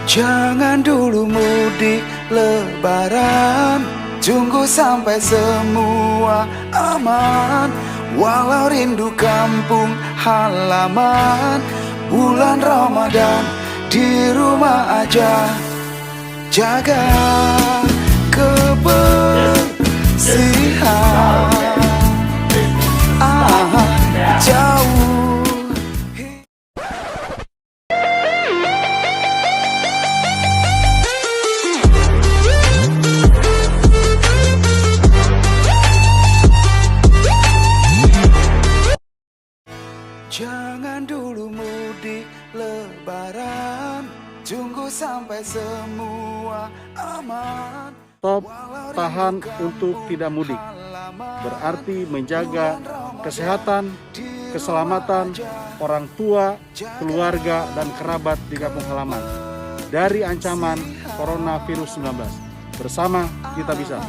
Jangan dulu mudik lebaran, tunggu sampai semua aman. Walau rindu kampung halaman, bulan Ramadan di rumah aja. Jaga kebersihan, jauh. Jangan dulu mudik lebaran, tunggu sampai semua aman. Stop, tahan untuk tidak mudik. Berarti menjaga kesehatan, keselamatan orang tua, keluarga, dan kerabat di kampung halaman dari ancaman coronavirus 19. Bersama kita bisa.